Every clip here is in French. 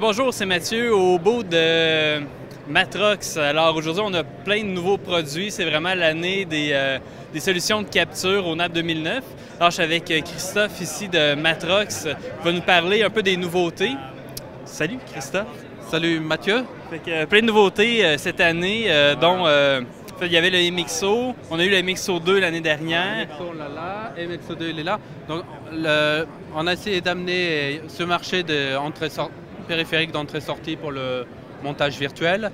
Bonjour, c'est Mathieu au bout de Matrox. Alors aujourd'hui, on a plein de nouveaux produits. C'est vraiment l'année des solutions de capture au NAB 2009. Alors je suis avec Christophe ici de Matrox qui va nous parler un peu des nouveautés. Salut Christophe. Salut Mathieu. Fait que, plein de nouveautés cette année, dont il y avait le MXO. On a eu le MXO 2 l'année dernière. MXO, on l'a là, MXO 2 il est là. Donc, on a essayé d'amener ce marché de périphérique d'entrée-sortie pour le montage virtuel.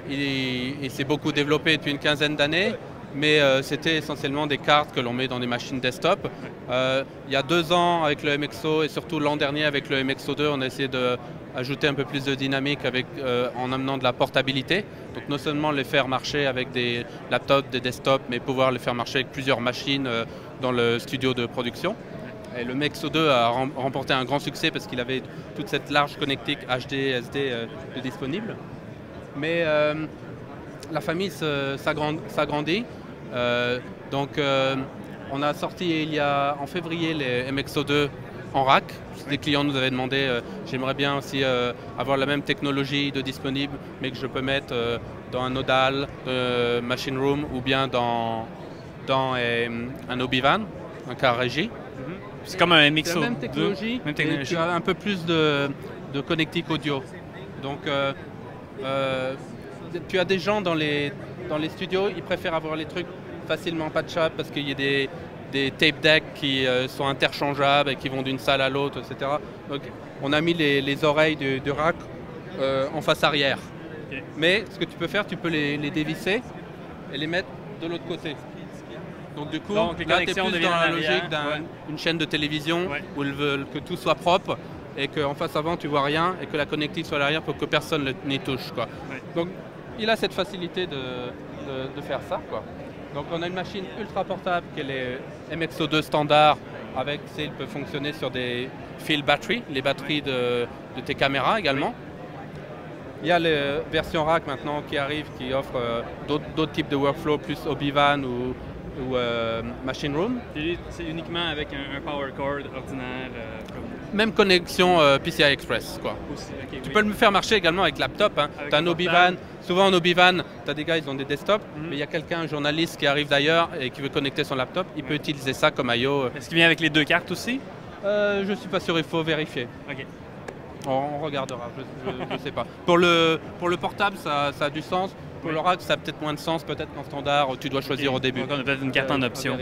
Il s'est beaucoup développé depuis une quinzaine d'années, mais c'était essentiellement des cartes que l'on met dans des machines desktop. Il y a 2 ans avec le MXO et surtout l'an dernier avec le MXO 2, on a essayé d'ajouter un peu plus de dynamique en amenant de la portabilité. Donc non seulement les faire marcher avec des laptops, des desktops, mais pouvoir les faire marcher avec plusieurs machines dans le studio de production. Et le MXO 2 a remporté un grand succès parce qu'il avait toute cette large connectique HD, SD disponible. Mais la famille s'agrandit. On a sorti en février les MXO 2 en rack. Des clients nous avaient demandé, j'aimerais bien aussi avoir la même technologie de disponible, mais que je peux mettre dans un nodal, machine room ou bien dans un Obi-Van, un car régie. C'est comme un MXO 2. Même technologie, et tu as un peu plus de connectique audio. Donc, tu as des gens dans les studios, ils préfèrent avoir les trucs facilement patchables parce qu'il y a des tape decks qui sont interchangeables et qui vont d'une salle à l'autre, etc. Donc, on a mis les oreilles du rack en face arrière. Okay. Mais ce que tu peux faire, tu peux les dévisser et les mettre de l'autre côté. Donc du coup, là tu es plus dans la logique d'une chaîne de télévision où ils veulent que tout soit propre et qu'en face avant tu vois rien et que la connectique soit à l'arrière pour que personne n'y touche, quoi. Ouais. Donc il a cette facilité de faire ça, quoi. Donc on a une machine ultra portable qui est les MXO 2 standard avec, il peut fonctionner sur des field batteries, les batteries de tes caméras également. Il y a les versions rack maintenant qui arrivent qui offrent d'autres types de workflow plus Obi-Van ou machine room. C'est uniquement avec un power cord ordinaire. Même connexion PCI Express, quoi. Aussi, okay, tu peux le faire marcher également avec laptop. Hein. Tu as un Obi-Van. Souvent en Obi-Van, tu as des gars, ils ont des desktops, mais il y a quelqu'un, un journaliste qui arrive d'ailleurs et qui veut connecter son laptop, il peut utiliser ça comme I/O. Est-ce qu'il vient avec les 2 cartes aussi? Je suis pas sûr, il faut vérifier. Okay. On regardera, je ne sais pas. Pour le portable, ça a du sens. Pour le rack, ça a peut-être moins de sens, peut-être qu'en standard, tu dois choisir au début. Donc on a peut-être une carte en option.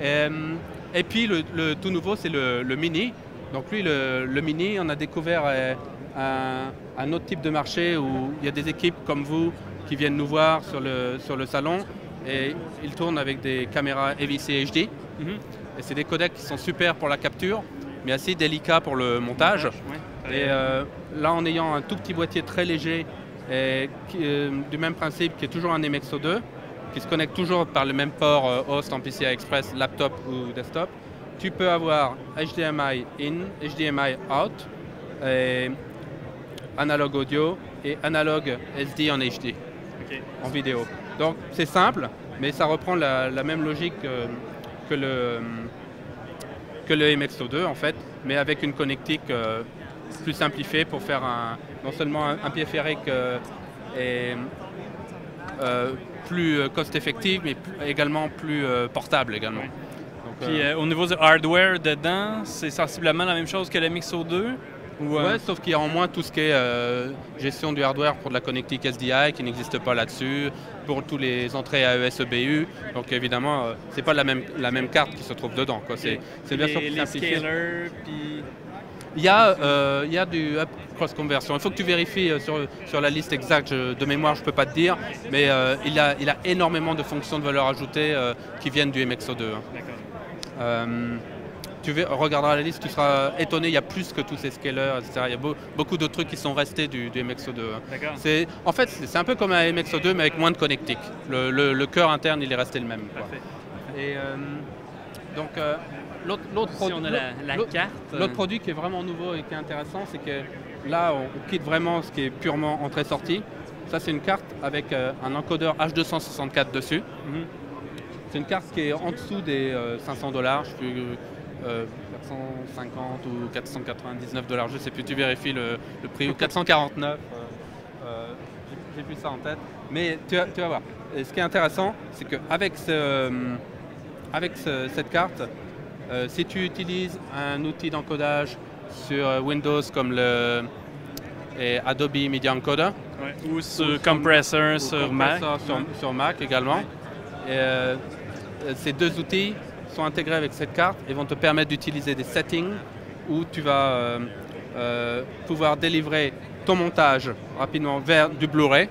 Et puis le tout nouveau, c'est le Mini. Donc lui, le Mini, on a découvert un autre type de marché où il y a des équipes comme vous qui viennent nous voir sur le salon et ils tournent avec des caméras EVC HD. Et c'est des codecs qui sont super pour la capture, mais assez délicats pour le montage. Et là, en ayant un tout petit boîtier très léger, du même principe qui est toujours un MXO 2, qui se connecte toujours par le même port host en PCI Express, laptop ou desktop, tu peux avoir HDMI in, HDMI out, et analog audio et analog SD en HD, en vidéo. Donc c'est simple, mais ça reprend la même logique que le MXO 2 en fait, mais avec une connectique plus simplifiée pour faire non seulement un périphérique plus cost-effectif, mais également plus portable également. Donc, puis au niveau du hardware dedans, c'est sensiblement la même chose que le MXO 2? Ouais, sauf qu'il y a en moins tout ce qui est gestion du hardware pour de la connectique SDI qui n'existe pas là-dessus, pour tous les entrées AES EBU. Donc évidemment, c'est pas la même carte qui se trouve dedans, quoi. C'est une version plus simplifiée. Scalers, puis... Il y a du cross conversion. Il faut que tu vérifies sur la liste exacte. De mémoire, je ne peux pas te dire, mais il a énormément de fonctions de valeur ajoutée qui viennent du MXO 2. Hein. regarderas la liste, tu seras étonné, il y a plus que tous ces scalers, etc. Il y a beaucoup d'autres trucs qui sont restés du MXO2. Hein. En fait, c'est un peu comme un MXO2, mais avec moins de connectiques. Le cœur interne, il est resté le même. Quoi. Et donc, l'autre produit, on a la carte. L'autre produit qui est vraiment nouveau et qui est intéressant, c'est que là, on quitte vraiment ce qui est purement entrée-sortie. Ça, c'est une carte avec un encodeur H264 dessus. C'est une carte qui est en dessous des $500, je sais plus, 450 ou 499 $, je ne sais plus, tu vérifies le prix, ou 449, j'ai plus ça en tête. Mais tu vas voir. Et ce qui est intéressant, c'est qu'avec cette carte, si tu utilises un outil d'encodage sur Windows comme Adobe Media Encoder, ou sur Compressor sur Mac. Sur Mac également. Ces deux outils sont intégrés avec cette carte et vont te permettre d'utiliser des settings où tu vas pouvoir délivrer ton montage rapidement vers du Blu-ray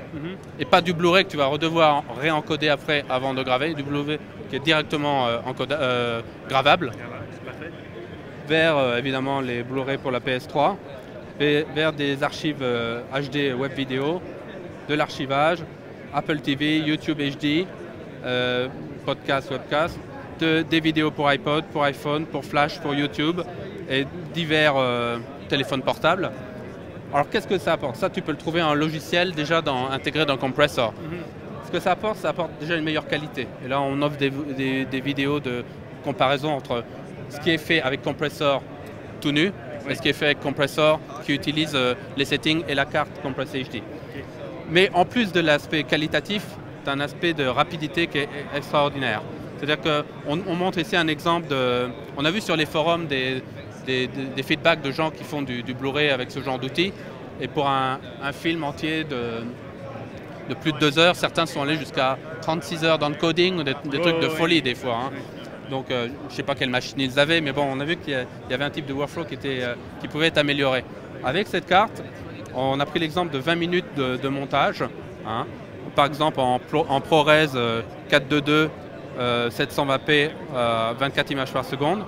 et pas du Blu-ray que tu vas devoir réencoder après avant de graver, du Blu-ray qui est directement gravable vers évidemment les Blu-ray pour la PS3 et vers des archives HD web vidéo, de l'archivage, Apple TV, YouTube HD, podcast, webcast, des vidéos pour iPod, pour iPhone, pour Flash, pour YouTube et divers téléphones portables. Alors qu'est-ce que ça apporte? Ça, tu peux le trouver en logiciel déjà intégré dans Compressor. Ce que ça apporte déjà une meilleure qualité. Et là, on offre des vidéos de comparaison entre ce qui est fait avec Compressor tout nu et ce qui est fait avec Compressor qui utilise les settings et la carte Compressor HD. Mais en plus de l'aspect qualitatif, tu as un aspect de rapidité qui est extraordinaire. C'est-à-dire qu'on montre ici un exemple on a vu sur les forums des feedbacks de gens qui font du Blu-ray avec ce genre d'outils. Et pour un film entier de plus de 2 heures, certains sont allés jusqu'à 36 heures d'encoding ou des trucs de folie des fois. Hein. Donc je ne sais pas quelle machine ils avaient, mais bon, on a vu qu'il y avait un type de workflow qui pouvait être amélioré. Avec cette carte, on a pris l'exemple de 20 minutes de montage. Hein. Par exemple en ProRes 422 720p 24 images par seconde.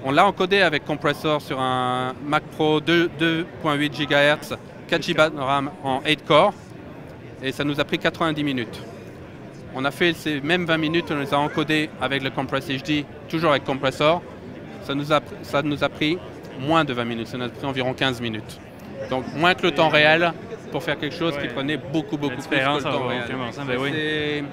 On l'a encodé avec Compressor sur un Mac Pro 2.8 GHz, 4 Go de RAM en 8 core et ça nous a pris 90 minutes. On a fait ces mêmes 20 minutes, on les a encodés avec le Compress HD, toujours avec Compressor. Ça nous a pris moins de 20 minutes, ça nous a pris environ 15 minutes. Donc moins que le temps réel pour faire quelque chose qui prenait beaucoup plus que le temps réel.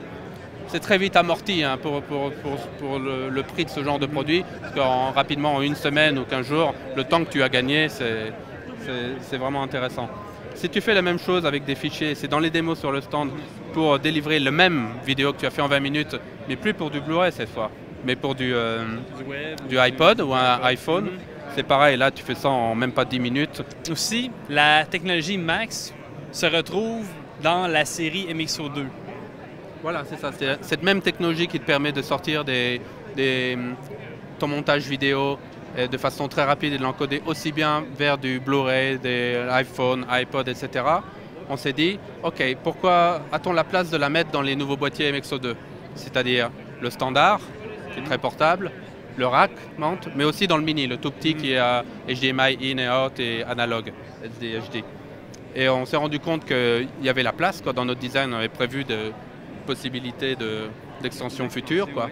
C'est très vite amorti hein, pour le prix de ce genre de produit, parce que rapidement en 1 semaine ou 15 jours, le temps que tu as gagné, c'est vraiment intéressant. Si tu fais la même chose avec des fichiers, c'est dans les démos sur le stand pour délivrer le même vidéo que tu as fait en 20 minutes, mais plus pour du Blu-ray cette fois, mais pour du iPod ou un iPhone, c'est pareil, là tu fais ça en même pas 10 minutes. Aussi, la technologie Max se retrouve dans la série MXO2. Voilà, c'est ça, c'est cette même technologie qui te permet de sortir ton montage vidéo de façon très rapide et de l'encoder aussi bien vers du Blu-ray, des iPhone, iPod, etc. On s'est dit, ok, pourquoi a-t-on la place de la mettre dans les nouveaux boîtiers MXO2? C'est-à-dire le standard, qui est très portable, le rack mount, mais aussi dans le mini, le tout petit qui est à HDMI in et out et analogue, SD-HD. Et on s'est rendu compte qu'il y avait la place, quoi. Dans notre design, on avait prévu de possibilités d'extension future, quoi.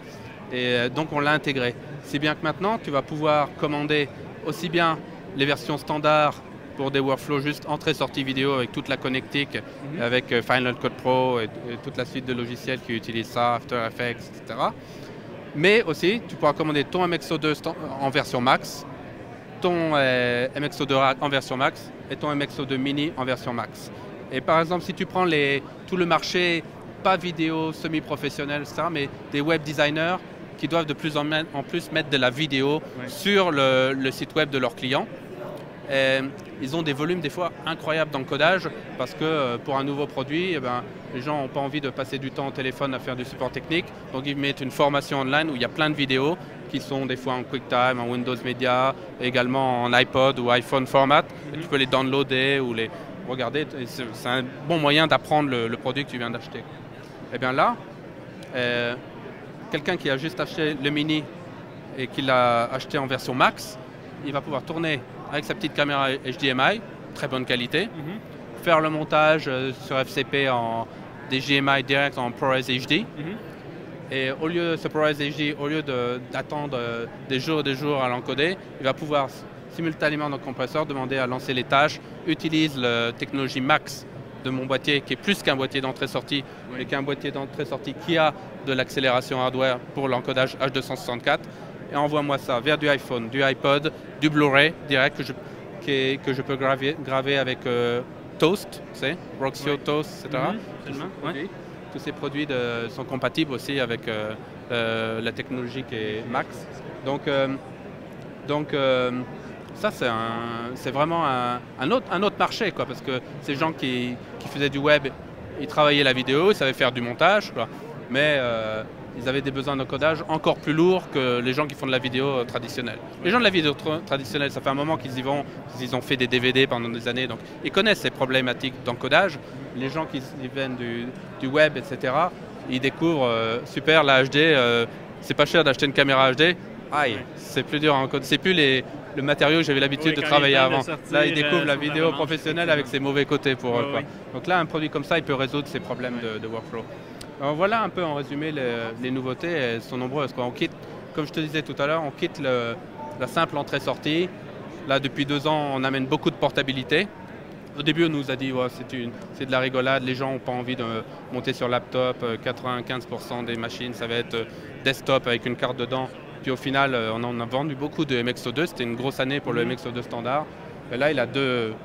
Et donc on l'a intégré. Si bien que maintenant, tu vas pouvoir commander aussi bien les versions standards pour des workflows juste entrée-sortie vidéo avec toute la connectique, avec Final Cut Pro et toute la suite de logiciels qui utilisent ça, After Effects, etc. Mais aussi, tu pourras commander ton MXO2 en version Max, ton MXO2 Rack en version Max et ton MXO2 Mini en version Max. Et par exemple, si tu prends tout le marché, pas vidéo, semi-professionnel, etc., mais des web designers qui doivent de plus en plus mettre de la vidéo sur le site web de leurs clients. Et ils ont des volumes des fois incroyables d'encodage parce que pour un nouveau produit, eh ben, les gens n'ont pas envie de passer du temps au téléphone à faire du support technique. Donc ils mettent une formation online où il y a plein de vidéos qui sont des fois en QuickTime, en Windows Media, également en iPod ou iPhone format. Et tu peux les downloader ou les regarder. C'est un bon moyen d'apprendre le produit que tu viens d'acheter. Et bien là, quelqu'un qui a juste acheté le Mini et qu'il l'a acheté en version max, il va pouvoir tourner avec sa petite caméra HDMI, très bonne qualité, faire le montage sur FCP en des HDMI direct en ProRes HD. Et au lieu de ce ProRes HD, au lieu d'attendre des jours et des jours à l'encoder, il va pouvoir simultanément dans le compresseur demander à lancer les tâches, utilise la technologie Max de mon boîtier qui est plus qu'un boîtier d'entrée-sortie, mais qu'un boîtier d'entrée-sortie qui a de l'accélération hardware pour l'encodage H264 et envoie-moi ça vers du iPhone, du iPod, du Blu-ray direct que je peux graver avec Toast, tu sais, Roxio, Toast, etc. Tous ces produits sont compatibles aussi avec la technologie qui est Max. Donc ça, c'est vraiment un autre marché, quoi, parce que ces gens qui faisaient du web, ils travaillaient la vidéo, ils savaient faire du montage, quoi, mais ils avaient des besoins d'encodage encore plus lourds que les gens qui font de la vidéo traditionnelle. Les gens de la vidéo traditionnelle, ça fait un moment qu'ils y vont, ils ont fait des DVD pendant des années, donc ils connaissent ces problématiques d'encodage. Les gens qui viennent du web, etc., ils découvrent, super, la HD, c'est pas cher d'acheter une caméra HD, aïe, c'est plus dur à encoder, c'est plus le matériau que j'avais l'habitude de travailler avant. Là, ils découvrent la vidéo professionnelle avec ses mauvais côtés pour eux. Quoi. Donc là, un produit comme ça, il peut résoudre ces problèmes de workflow. Alors, voilà un peu en résumé les nouveautés, elles sont nombreuses. Quoi. On quitte, comme je te disais tout à l'heure, on quitte la simple entrée-sortie. Là, depuis 2 ans, on amène beaucoup de portabilité. Au début, on nous a dit ouais, c'est de la rigolade, les gens n'ont pas envie de monter sur laptop, 95% des machines, ça va être desktop avec une carte dedans. Puis au final, on en a vendu beaucoup de MXO2, c'était une grosse année pour le MXO2 standard. Et là, il a deux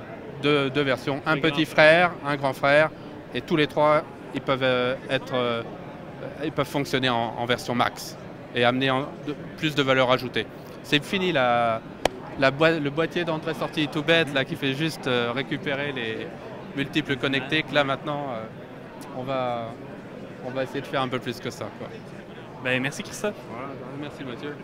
versions, un petit frère, un grand frère, et tous les trois, ils peuvent fonctionner en version max et amener plus de valeur ajoutée. C'est fini le boîtier d'entrée-sortie tout bête là, qui fait juste récupérer les multiples connectés. Que là maintenant, on va essayer de faire un peu plus que ça. Quoi. Ben, merci Christophe. Voilà, merci Mathieu.